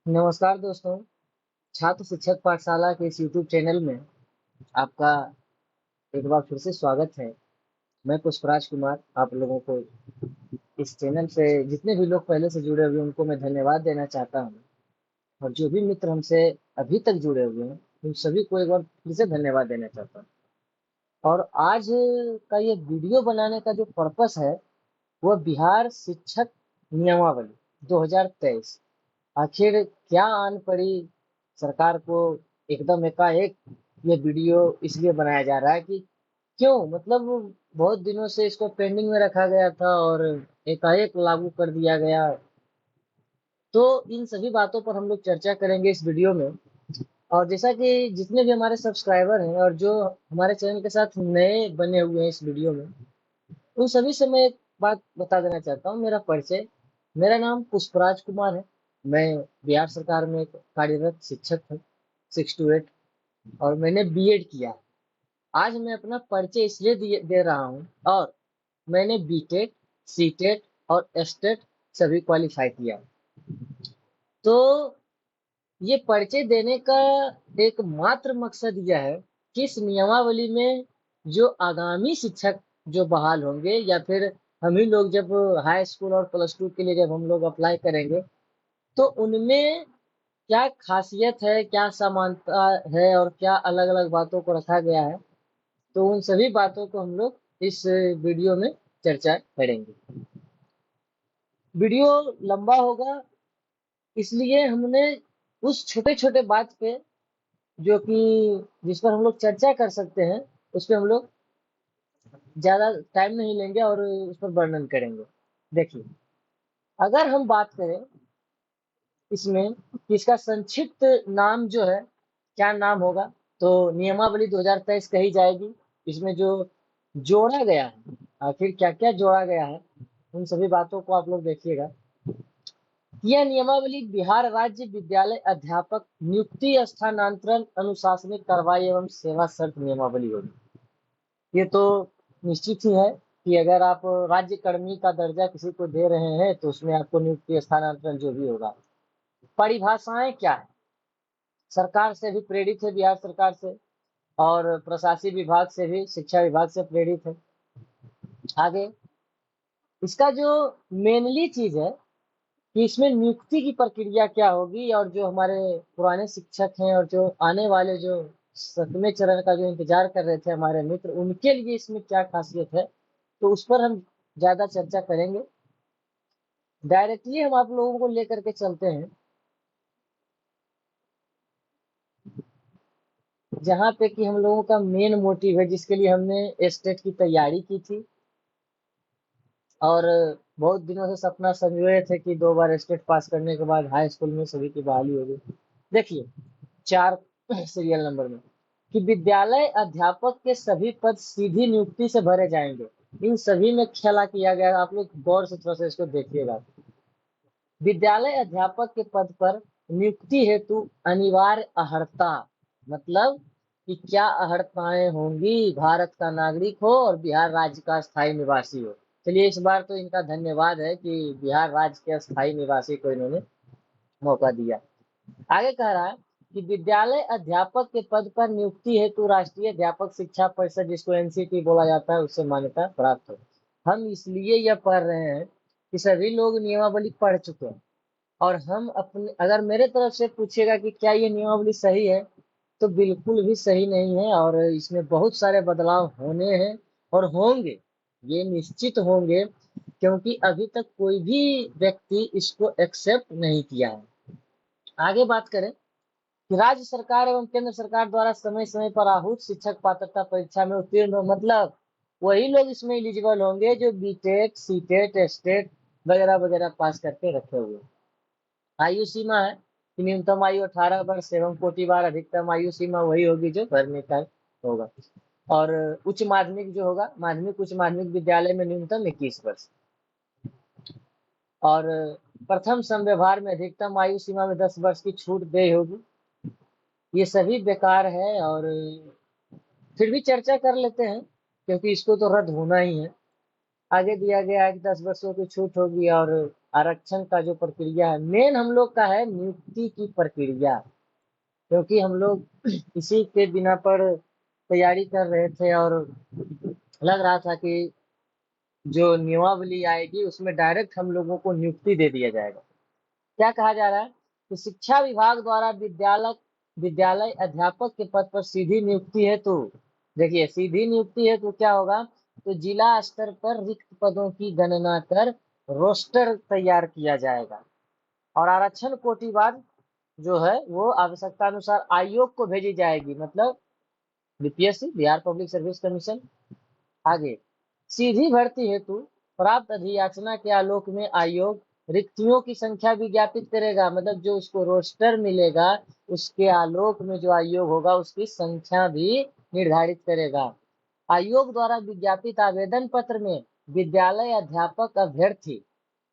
नमस्कार दोस्तों। छात्र शिक्षक पाठशाला के इस यूट्यूब चैनल में आपका एक बार फिर से स्वागत है। मैं पुष्पराज कुमार आप लोगों को इस चैनल से जितने भी लोग पहले से जुड़े हुए हैं उनको मैं धन्यवाद देना चाहता हूँ, और जो भी मित्र हमसे अभी तक जुड़े हुए हैं उन सभी को एक बार फिर से धन्यवाद देना चाहता हूँ। और आज का ये वीडियो बनाने का जो पर्पस है वह बिहार शिक्षक नियमावली 2023 आखिर क्या आन पड़ी सरकार को एकदम एकाएक ये वीडियो इसलिए बनाया जा रहा है कि क्यों, मतलब बहुत दिनों से इसको पेंडिंग में रखा गया था और एकाएक लागू कर दिया गया। तो इन सभी बातों पर हम लोग चर्चा करेंगे इस वीडियो में। और जैसा कि जितने भी हमारे सब्सक्राइबर हैं और जो हमारे चैनल के साथ नए बने हुए हैं इस वीडियो में, उन सभी से मैं एक बात बता देना चाहता हूँ। मेरा परिचय, मेरा नाम पुष्पराज कुमार है। मैं बिहार सरकार में एक कार्यरत शिक्षक हूँ, 6 to 8, और मैंने बीएड किया है। आज मैं अपना परिचय इसलिए दे रहा हूँ, और मैंने बीटेक, सीटेट और एस्टेट सभी क्वालिफाई किया। तो ये परिचय देने का एकमात्र मकसद यह है कि इस नियमावली में जो आगामी शिक्षक जो बहाल होंगे, या फिर हम ही लोग जब हाई स्कूल और प्लस 2 के लिए जब हम लोग अप्लाई करेंगे, तो उनमें क्या खासियत है, क्या समानता है और क्या अलग अलग बातों को रखा गया है, तो उन सभी बातों को हम लोग इस वीडियो में चर्चा करेंगे। वीडियो लंबा होगा, इसलिए हमने उस छोटे छोटे बात पे जो कि जिस पर हम लोग चर्चा कर सकते हैं उस पर हम लोग ज़्यादा टाइम नहीं लेंगे और उस पर वर्णन करेंगे। देखिए, अगर हम बात करें इसमें कि इसका संक्षिप्त नाम जो है, क्या नाम होगा, तो नियमावली 2023 कही जाएगी। इसमें जो जोड़ा गया है, आखिर क्या क्या जोड़ा गया है, उन सभी बातों को आप लोग देखिएगा। यह नियमावली बिहार राज्य विद्यालय अध्यापक नियुक्ति स्थानांतरण अनुशासनिक कार्रवाई एवं सेवा शर्त नियमावली होगी। ये तो निश्चित ही है कि अगर आप राज्य कर्मी का दर्जा किसी को दे रहे हैं तो उसमें आपको नियुक्ति स्थानांतरण जो भी होगा। परिभाषाएं क्या है, सरकार से भी प्रेरित है, बिहार सरकार से, और प्रशासनिक विभाग से भी, शिक्षा विभाग से प्रेरित है। आगे इसका जो मेनली चीज है कि इसमें नियुक्ति की प्रक्रिया क्या होगी, और जो हमारे पुराने शिक्षक हैं और जो आने वाले जो 7वें चरण का जो इंतजार कर रहे थे हमारे मित्र, उनके लिए इसमें क्या खासियत है, तो उस पर हम ज्यादा चर्चा करेंगे। डायरेक्टली हम आप लोगों को लेकर के चलते हैं जहाँ पे कि हम लोगों का मेन मोटिव है, जिसके लिए हमने स्टेट की तैयारी की थी और बहुत दिनों से सपना संजोए थे कि 2 बार स्टेट पास करने के बाद हाई स्कूल में सभी की बहाली होगी। देखिए, 4 सीरियल नंबर में कि विद्यालय अध्यापक के सभी पद सीधी नियुक्ति से भरे जाएंगे। इन सभी में खेला किया गया, आप लोग गौर से थोड़ा सा इसको देखिएगा। विद्यालय अध्यापक के पद पर नियुक्ति हेतु अनिवार्य अहर्ता, मतलब कि क्या अहर्ताएं होंगी, भारत का नागरिक हो और बिहार राज्य का स्थायी निवासी हो। चलिए, इस बार तो इनका धन्यवाद है कि बिहार राज्य के स्थायी निवासी को इन्होंने मौका दिया। आगे कह रहा है कि विद्यालय अध्यापक के पद पर नियुक्ति हेतु राष्ट्रीय अध्यापक शिक्षा परिषद, जिसको एनसीटी बोला जाता है, उससे मान्यता प्राप्त हो। हम इसलिए यह पढ़ रहे हैं कि सभी लोग नियमावली पढ़ चुके हैं, और हम अपने, अगर मेरे तरफ से पूछेगा कि क्या ये नियमावली सही है, तो बिल्कुल भी सही नहीं है, और इसमें बहुत सारे बदलाव होने हैं और होंगे, ये निश्चित होंगे, क्योंकि अभी तक कोई भी व्यक्ति इसको एक्सेप्ट नहीं किया है। आगे बात करें कि राज्य सरकार एवं केंद्र सरकार द्वारा समय समय पर आहूत शिक्षक पात्रता परीक्षा में उत्तीर्ण हो, मतलब वही लोग इसमें एलिजिबल होंगे जो बीटेक, सीटेट, एस्टेट वगैरह वगैरह पास करके रखे हुए। आयु सीमा है कि न्यूनतम आयु 18 वर्ष एवं कोटि बार अधिकतम आयु सीमा वही होगी जो घर में तय होगा। और उच्च माध्यमिक जो होगा, माध्यमिक उच्च माध्यमिक विद्यालय में न्यूनतम 21 वर्ष, और प्रथम समव्यवहार में अधिकतम आयु सीमा में 10 वर्ष की छूट दे होगी। ये सभी बेकार है, और फिर भी चर्चा कर लेते हैं क्योंकि इसको तो रद्द होना ही है। आगे दिया गया है कि 10 वर्षों की छूट होगी और आरक्षण का जो प्रक्रिया है मेन हम लोग का है नियुक्ति की प्रक्रिया, क्योंकि हम लोग इसी के बिना पर तैयारी कर रहे थे और लग रहा था कि जो नियमावली आएगी उसमें डायरेक्ट हम लोगों को नियुक्ति दे दिया जाएगा। क्या कहा जा रहा है कि शिक्षा विभाग द्वारा विद्यालय विद्यालय अध्यापक के पद पर सीधी नियुक्ति है, तो देखिए सीधी नियुक्ति है तो क्या होगा, तो जिला स्तर पर रिक्त पदों की गणना कर रोस्टर तैयार किया जाएगा और आरक्षण कोटिवार जो है वो आवश्यकता अनुसार आयोग को भेजी जाएगी, मतलब BPSC Bihar public service commission. आगे सीधी भर्ती हेतु प्राप्त अधियाचना के आलोक में आयोग रिक्तियों की संख्या विज्ञापित करेगा, मतलब जो उसको रोस्टर मिलेगा उसके आलोक में जो आयोग होगा उसकी संख्या भी निर्धारित करेगा। आयोग द्वारा विज्ञापित आवेदन पत्र में विद्यालय अध्यापक अभ्यर्थी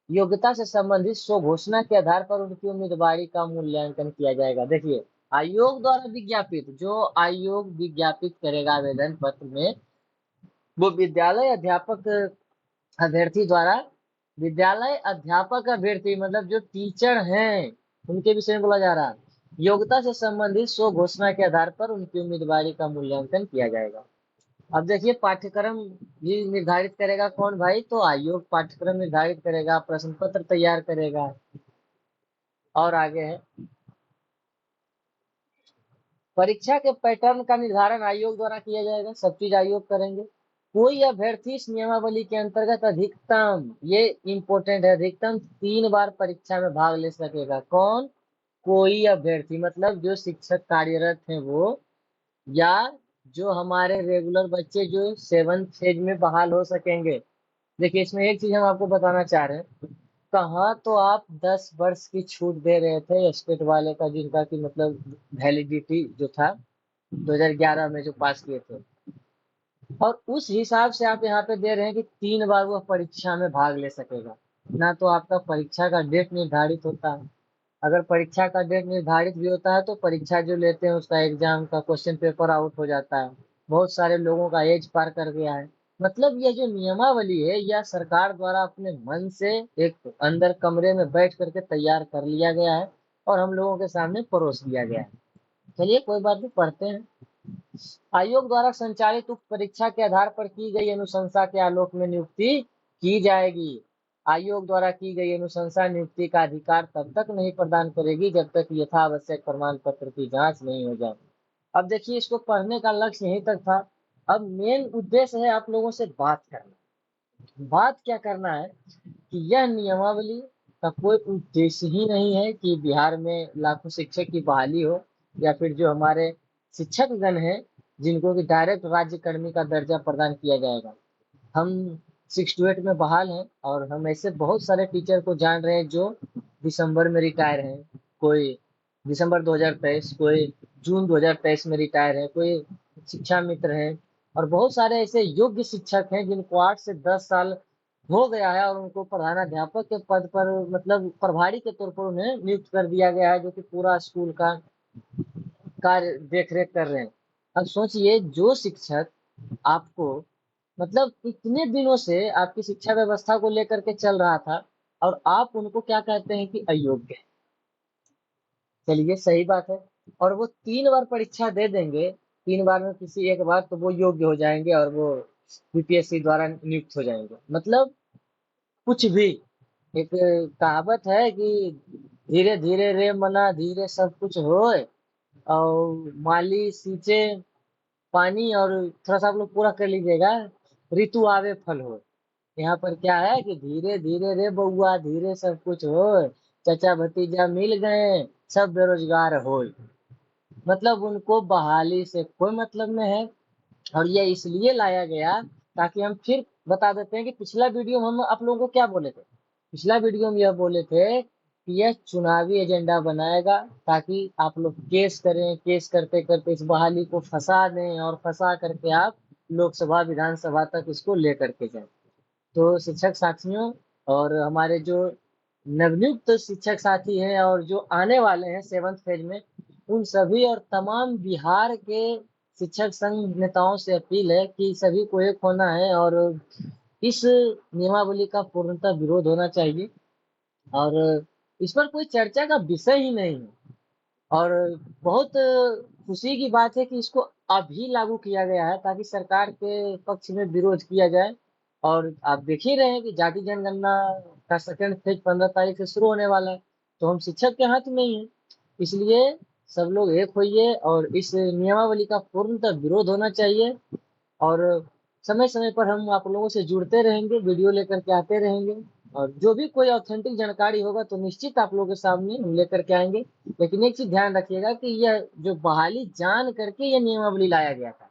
योग्यता से संबंधित स्वघोषणा के आधार पर उनकी उम्मीदवारी का मूल्यांकन किया जाएगा। देखिए आयोग द्वारा विज्ञापित, जो आयोग विज्ञापित करेगा आवेदन पत्र में, वो विद्यालय अध्यापक अभ्यर्थी द्वारा, विद्यालय अध्यापक अभ्यर्थी मतलब जो टीचर हैं उनके विषय में बोला जा रहा है, योग्यता से संबंधित स्व घोषणा के आधार पर उनकी उम्मीदवारी का मूल्यांकन किया जाएगा। अब देखिए पाठ्यक्रम ये निर्धारित करेगा कौन भाई, तो आयोग पाठ्यक्रम निर्धारित करेगा, प्रश्न पत्र तैयार करेगा। और आगे है परीक्षा के पैटर्न का निर्धारण आयोग द्वारा किया जाएगा, सब चीज आयोग करेंगे। कोई अभ्यर्थी इस नियमावली के अंतर्गत अधिकतम, ये इंपॉर्टेंट है, अधिकतम 3 बार परीक्षा में भाग ले सकेगा। कौन? कोई अभ्यर्थी मतलब जो शिक्षक कार्यरत हैं वो, या जो हमारे रेगुलर बच्चे जो 7th फेज में बहाल हो सकेंगे। देखिए इसमें एक चीज हम आपको बताना चाह रहे हैं, कहाँ तो आप 10 वर्ष की छूट दे रहे थे स्टेट वाले का, जिनका की मतलब वैलिडिटी जो था 2011 में जो पास किए थे, और उस हिसाब से आप यहाँ पे दे रहे हैं कि 3 बार वह परीक्षा में भाग ले सकेगा। ना तो आपका परीक्षा का डेट निर्धारित होता है, अगर परीक्षा का डेट निर्धारित भी होता है तो परीक्षा जो लेते हैं उसका एग्जाम का क्वेश्चन पेपर आउट हो जाता है, बहुत सारे लोगों का एज पार कर गया है। मतलब यह जो नियमावली है यह सरकार द्वारा अपने मन से एक अंदर कमरे में बैठ करके तैयार कर लिया गया है और हम लोगों के सामने परोस दिया गया है। चलिए कोई बात नहीं, पढ़ते हैं। आयोग द्वारा संचालित उक्त परीक्षा के आधार पर की गई अनुशंसा के आलोक में नियुक्ति की जाएगी। आयोग द्वारा की गई अनुशंसा नियुक्ति का अधिकार तब तक नहीं प्रदान करेगी जब तक यथावश्यक प्रमाण पत्र की जांच नहीं हो जाए। अब देखिए इसको पढ़ने का लक्ष्य यहीं तक था। अब मेन उद्देश्य है आप लोगों से बात करना। बात क्या करना है कि यह नियमावली का कोई उद्देश्य ही नहीं है कि बिहार में लाखों शिक्षक की बहाली हो, या फिर जो हमारे शिक्षक गण हैं जिनको कि डायरेक्ट राज्य कर्मी का दर्जा प्रदान किया जाएगा। हम 6 to 8 में बहाल हैं और हम ऐसे बहुत सारे टीचर को जान रहे हैं जो दिसंबर में रिटायर हैं, कोई दिसंबर 2023, कोई जून 2023 में रिटायर है, कोई शिक्षा मित्र हैं, और बहुत सारे ऐसे योग्य शिक्षक हैं जिनको 8 से 10 साल हो गया है और उनको प्रधानाध्यापक के पद पर मतलब प्रभारी के तौर पर उन्हें नियुक्त कर दिया गया है, जो कि पूरा स्कूल का कार्य देख रेख कर रहे हैं। अब सोचिए जो शिक्षक आपको मतलब इतने दिनों से आपकी शिक्षा व्यवस्था को लेकर के चल रहा था और आप उनको क्या कहते हैं कि अयोग्य है। चलिए सही बात है, और वो 3 बार परीक्षा दे देंगे, 3 बार में किसी एक बार तो वो योग्य हो जाएंगे और वो बीपीएससी द्वारा नियुक्त हो जाएंगे। मतलब कुछ भी, एक कहावत है कि धीरे धीरे रे मना धीरे सब कुछ होए, और माली सींचे पानी, और थोड़ा सा आप लोग पूरा कर लीजिएगा, ऋतु आवे फल हो। यहाँ पर क्या है कि धीरे धीरे रे बउआ धीरे सब कुछ हो, चचा भतीजा मिल गए सब बेरोजगार हो। मतलब उनको बहाली से कोई मतलब नहीं है, और यह इसलिए लाया गया ताकि हम फिर बता देते हैं कि पिछला वीडियो में हम आप लोगों को क्या बोले थे। पिछला वीडियो में यह बोले थे कि यह चुनावी एजेंडा बनाएगा ताकि आप लोग केस करें, केस करते करते इस बहाली को फंसा दें और फंसा करके आप लोकसभा विधानसभा तक इसको लेकर के जाएं। तो शिक्षक साथियों और हमारे जो नवनियुक्त शिक्षक साथी हैं और जो आने वाले हैं 7th फेज में, उन सभी और तमाम बिहार के शिक्षक संघ नेताओं से अपील है कि सभी को एक होना है और इस नियमावली का पूर्णतः विरोध होना चाहिए और इस पर कोई चर्चा का विषय ही नहीं है। और बहुत खुशी की बात है कि इसको अभी लागू किया गया है ताकि सरकार के पक्ष में विरोध किया जाए। और आप देख ही रहे हैं कि जाति जनगणना का सेकंड फेज 15 तारीख से शुरू होने वाला है, तो हम शिक्षक के हाथ में ही हैं। इसलिए सब लोग एक होइए और इस नियमावली का पूर्णतः विरोध होना चाहिए। और समय समय पर हम आप लोगों से जुड़ते रहेंगे, वीडियो लेकर के आते रहेंगे, और जो भी कोई ऑथेंटिक जानकारी होगा तो निश्चित आप लोगों के सामने हम लेकर के आएंगे। लेकिन एक चीज ध्यान रखिएगा कि यह जो बहाली जान करके यह नियमावली लाया गया था,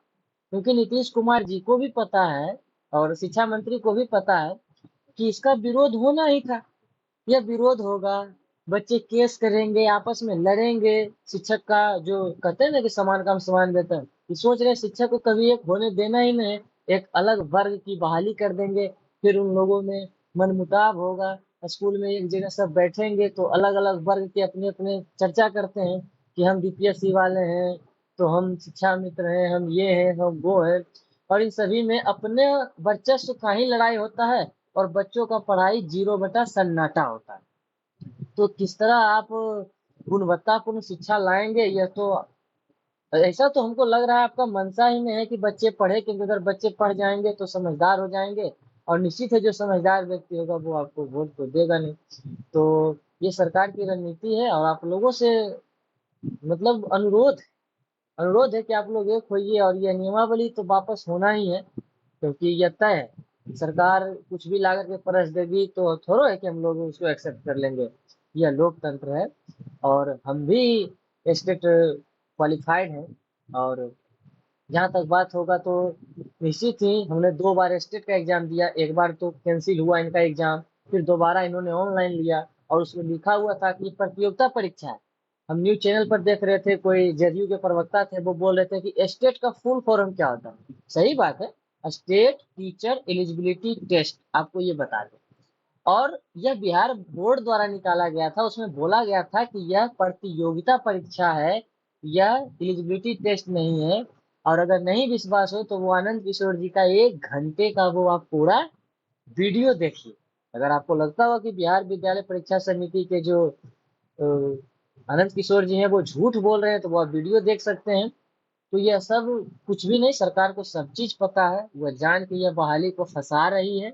क्योंकि नीतीश कुमार जी को भी पता है और शिक्षा मंत्री को भी पता है कि इसका विरोध होना ही था। यह विरोध होगा, बच्चे केस करेंगे, आपस में लड़ेंगे। शिक्षक का जो कहते हैं ना कि समान काम समान वेतन, ये सोच रहे शिक्षक को कभी एक होने देना ही नहीं, एक अलग वर्ग की बहाली कर देंगे। फिर उन लोगों में मनमुटाव होगा, स्कूल में एक जगह सब बैठेंगे तो अलग अलग वर्ग के अपने अपने चर्चा करते हैं कि हम बीपीएससी वाले हैं, तो हम शिक्षा मित्र हैं, हम ये हैं, हम वो हैं। और इन सभी में अपने वर्चस्व का ही लड़ाई होता है और बच्चों का पढ़ाई 0 बटा सन्नाटा होता है। तो किस तरह आप गुणवत्तापूर्ण शिक्षा लाएंगे, यह तो ऐसा तो हमको लग रहा है आपका मंशा ही में है कि बच्चे पढ़े, क्योंकि अगर बच्चे पढ़ जाएंगे तो समझदार हो जाएंगे, और निश्चित है जो समझदार व्यक्ति होगा वो आपको वोट तो देगा नहीं। तो ये सरकार की रणनीति है और आप लोगों से मतलब अनुरोध है कि आप लोग एक होइए और यह नियमावली तो वापस होना ही है, क्योंकि यह तय है। सरकार कुछ भी ला करके परस देगी तो थोड़ा है कि हम लोग उसको एक्सेप्ट कर लेंगे। यह लोकतंत्र है और हम भी स्टेट क्वालिफाइड हैं। और जहाँ तक बात होगा तो निश्चित ही हमने 2 बार स्टेट का एग्जाम दिया, एक बार तो कैंसिल हुआ इनका एग्जाम, फिर दोबारा इन्होंने ऑनलाइन लिया और उसमें लिखा हुआ था कि प्रतियोगिता परीक्षा है। हम न्यूज चैनल पर देख रहे थे, कोई जेडीयू के प्रवक्ता थे, वो बोल रहे थे कि स्टेट का फुल फॉर्म क्या होता है। सही बात है, स्टेट टीचर एलिजिबिलिटी टेस्ट, आपको ये बता दें। और यह बिहार बोर्ड द्वारा निकाला गया था, उसमें बोला गया था कि यह प्रतियोगिता परीक्षा है, यह एलिजिबिलिटी टेस्ट नहीं है। और अगर नहीं विश्वास हो तो वो आनंद किशोर जी का 1 घंटे का वो आप पूरा वीडियो देखिए। अगर आपको लगता हो कि बिहार विद्यालय परीक्षा समिति के जो आनंद किशोर जी हैं वो झूठ बोल रहे हैं, तो वो आप वीडियो देख सकते हैं। तो यह सब कुछ भी नहीं, सरकार को सब चीज पता है, वह जान के यह बहाली को फंसा रही है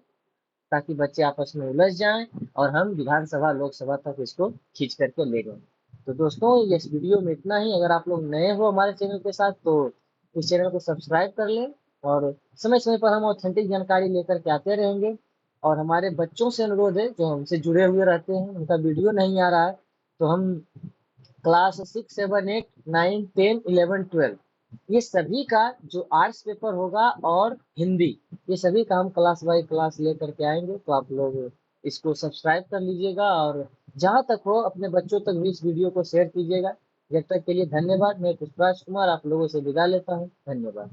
ताकि बच्चे आपस में उलझ जाएं और हम विधानसभा लोकसभा तक इसको खींच करके ले जाएं। तो दोस्तों, इस वीडियो में इतना ही। अगर आप लोग नए हो हमारे चैनल के साथ तो इस चैनल को सब्सक्राइब कर लें, और समय समय पर हम ऑथेंटिक जानकारी लेकर के आते रहेंगे। और हमारे बच्चों से अनुरोध है जो हमसे जुड़े हुए रहते हैं, उनका वीडियो नहीं आ रहा है, तो हम क्लास 6, 7, 8, 9, 10, 11, 12 ये सभी का जो आर्ट्स पेपर होगा और हिंदी, ये सभी का हम क्लास बाई क्लास लेकर के आएंगे। तो आप लोग इसको सब्सक्राइब कर लीजिएगा और जहां तक हो अपने बच्चों तक भी इस वीडियो को शेयर कीजिएगा। जब तक के लिए धन्यवाद। मैं पुष्पराज कुमार आप लोगों से विदा लेता हूँ। धन्यवाद।